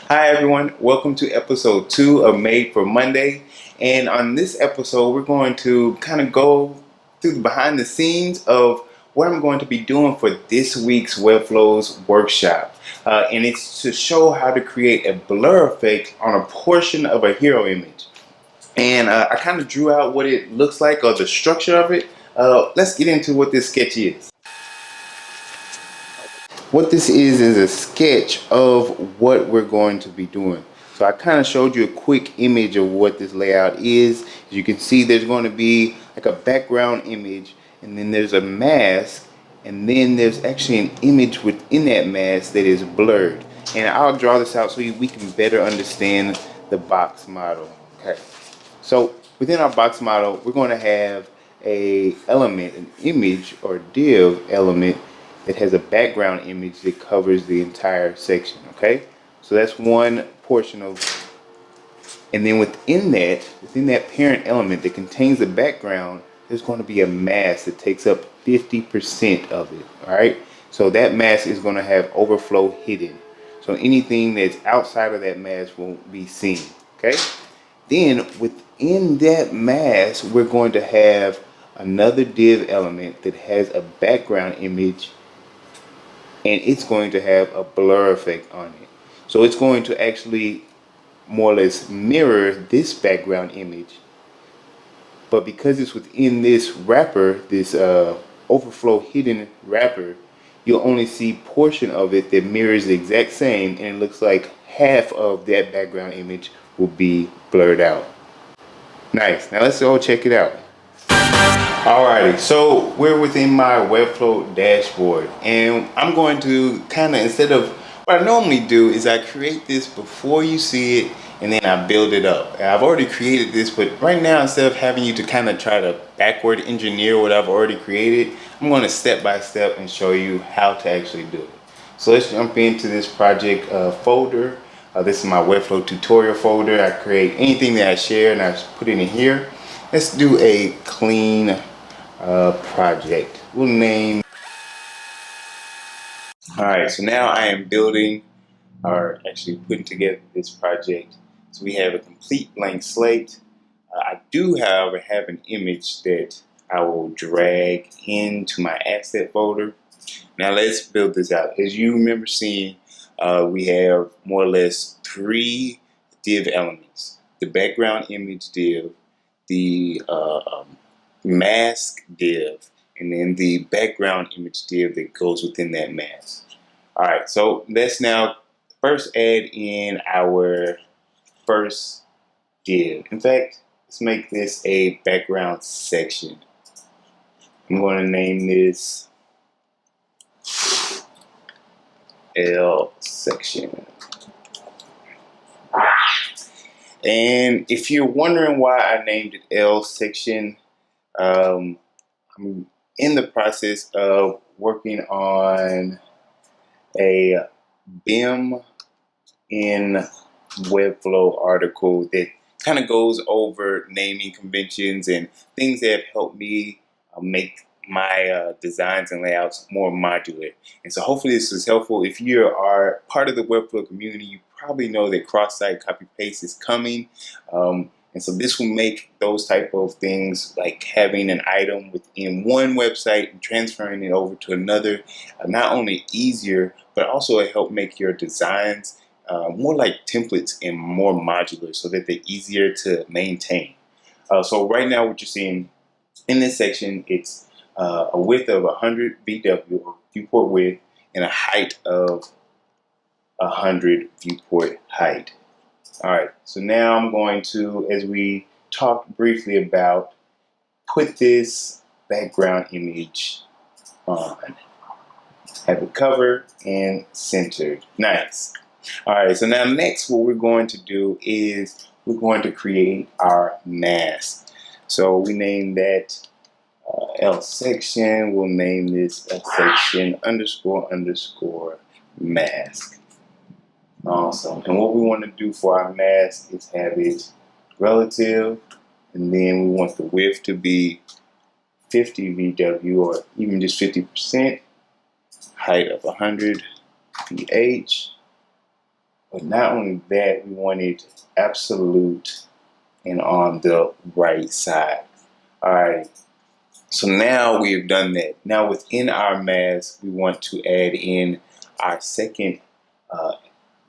Hi everyone, welcome to episode 2 of Made for Monday. And on this episode, we're going to kind of go through the behind the scenes of what I'm going to be doing for this week's Webflow's workshop. And it's to show how to create a blur effect on a portion of a hero image. And I kind of drew out what it looks like or the structure of it. Let's get into what this sketch is. What this is a sketch of what we're going to be doing. So I kind of showed you a quick image of what this layout is. As you can see, there's going to be like a background image, and then there's a mask, and then there's actually an image within that mask that is blurred. And I'll draw this out so we can better understand the box model. Okay. So within our box model, we're going to have a element, an image or div element that has a background image that covers the entire section. Okay, so that's one portion of, and then within that parent element that contains the background, there's going to be a mask that takes up 50% of it. All right, so that mask is going to have overflow hidden. So anything that's outside of that mask won't be seen. Okay. Then within that mask, we're going to have another div element that has a background image, and it's going to have a blur effect on it. So it's going to actually more or less mirror this background image, but because it's within this wrapper, this overflow hidden wrapper, you'll only see portion of it that mirrors the exact same, and it looks like half of that background image will be blurred out. Nice. Now let's all check it out. Alrighty, so we're within my Webflow dashboard, and I'm going to kind of, instead of what I normally do, is I create this before you see it, and then I build it up. And I've already created this, but right now, instead of having you to kind of try to backward engineer what I've already created, I'm going to step by step and show you how to actually do it. So let's jump into this project folder. This is my Webflow tutorial folder. I create anything that I share and I put it in here. Let's do a clean project. We'll name. Alright, so now I am building, or actually putting together this project. So we have a complete blank slate. I do, however, have an image that I will drag into my asset folder. Now let's build this out. As you remember seeing, we have more or less 3 div elements. The background image div, the mask div, and then the background image div that goes within that mask. Alright, so let's now first add in our first div. In fact, let's make this a background section. I'm going to name this L section. And if you're wondering why I named it L section, I'm in the process of working on a BIM in Webflow article that kind of goes over naming conventions and things that have helped me make my designs and layouts more modular. And so hopefully this is helpful. If you are part of the Webflow community, you probably know that cross-site copy-paste is coming. And so this will make those type of things, like having an item within one website and transferring it over to another, not only easier, but also it help make your designs more like templates and more modular so that they're easier to maintain. So right now what you're seeing in this section, it's a width of 100 VW, or viewport width, and a height of 100 viewport height. Alright, so now I'm going to, as we talked briefly about, put this background image on. Have it covered and centered. Nice. Alright, so now next what we're going to do is we're going to create our mask. So we name that L section. We'll name this L section _ mask. Awesome. And what we want to do for our mask is have it relative, and then we want the width to be 50 VW, or even just 50%, height of 100 pH, But not only that, we want it absolute and on the right side. All right. So now we've done that. Now within our mask, we want to add in our second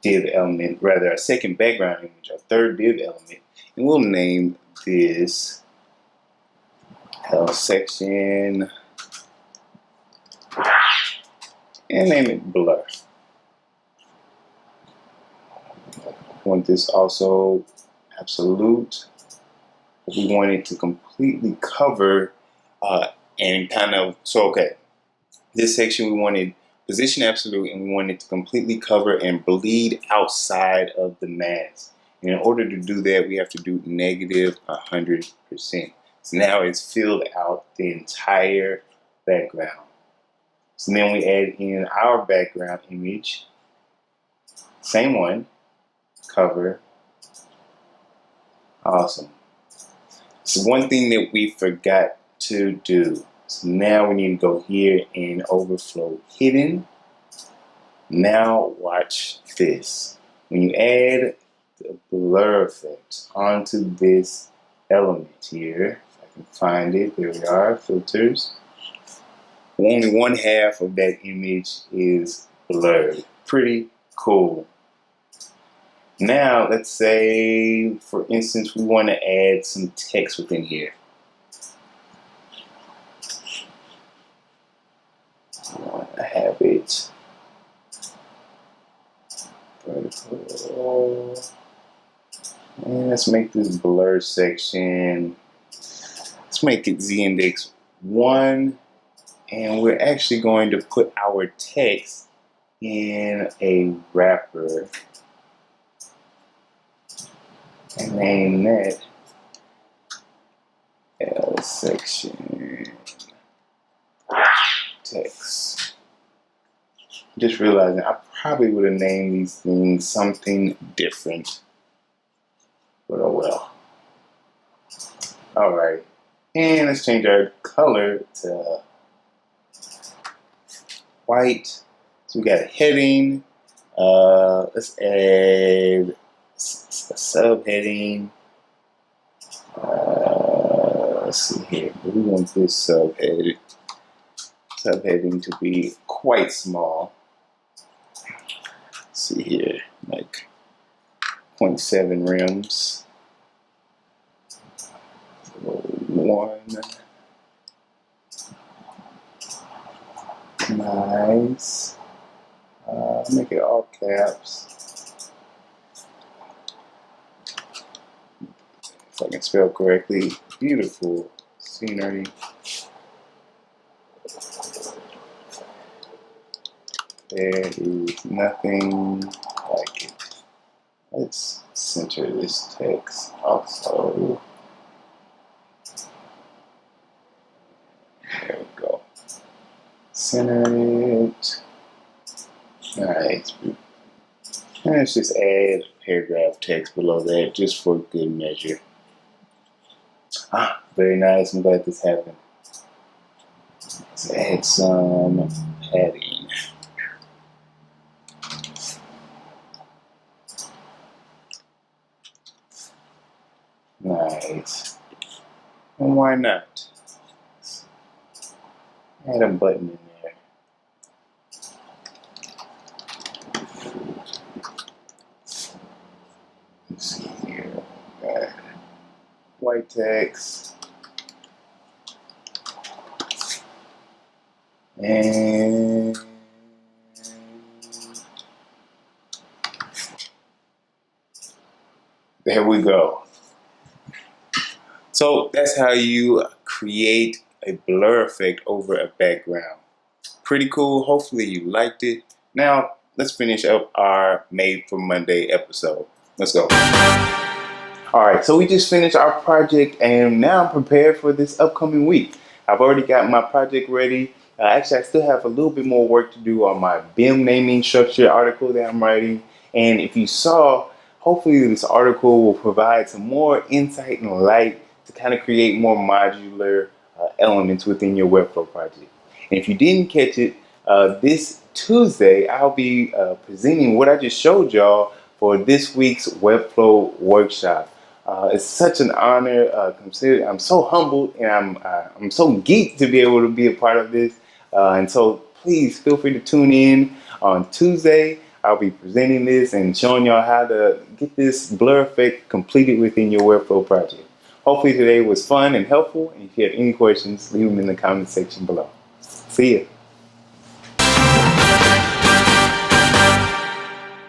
div element, rather our second background image, our third div element, and we'll name this section and name it blur. Want this also absolute. We want it to completely cover and kind of, so okay, this section we wanted position absolute and we want it to completely cover and bleed outside of the mask. And in order to do that, we have to do negative 100%. So now it's filled out the entire background. So then we add in our background image, same one, cover. Awesome. So one thing that we forgot to do. So now we need to go here in overflow hidden. Now watch this. When you add the blur effect onto this element here, if I can find it, there we are, filters. Only one half of that image is blurred. Pretty cool. Now, let's say, for instance, we want to add some text within here. I want to have it vertical. And let's make this blur section, let's make it z-index 1. And we're actually going to put our text in a wrapper. And name that L section text. Just realizing I probably would have named these things something different, but oh well. All right, and let's change our color to white. So we got a heading. Let's add a subheading. Let's see here. We want this subheading to be quite small. Let's see here, like 0.7 rims. 1. Nice. Make it all caps. If I can spell correctly. Beautiful scenery. There is nothing like it. Let's center this text also. There we go. Center it. Alright. And let's just add a paragraph text below that just for good measure. Very nice. I'm glad this happened. Let's add some padding. Nice. And why not? Add a button in there. Let's see here. Got white text. And there we go. So that's how you create a blur effect over a background. Pretty cool. Hopefully you liked it. Now let's finish up our Made for Monday episode. Let's go. Alright, so we just finished our project and now I'm prepared for this upcoming week. I've already got my project ready. Actually, I still have a little bit more work to do on my BIM naming structure article that I'm writing. And if you saw, hopefully this article will provide some more insight and light to kind of create more modular elements within your Webflow project. And if you didn't catch it, this Tuesday I'll be presenting what I just showed y'all for this week's Webflow Workshop. It's such an honor. I'm so humbled, and I'm so geeked to be able to be a part of this. And so please feel free to tune in on Tuesday. I'll be presenting this and showing y'all how to get this blur effect completed within your Webflow project. Hopefully today was fun and helpful. And if you have any questions, leave them in the comment section below. See ya.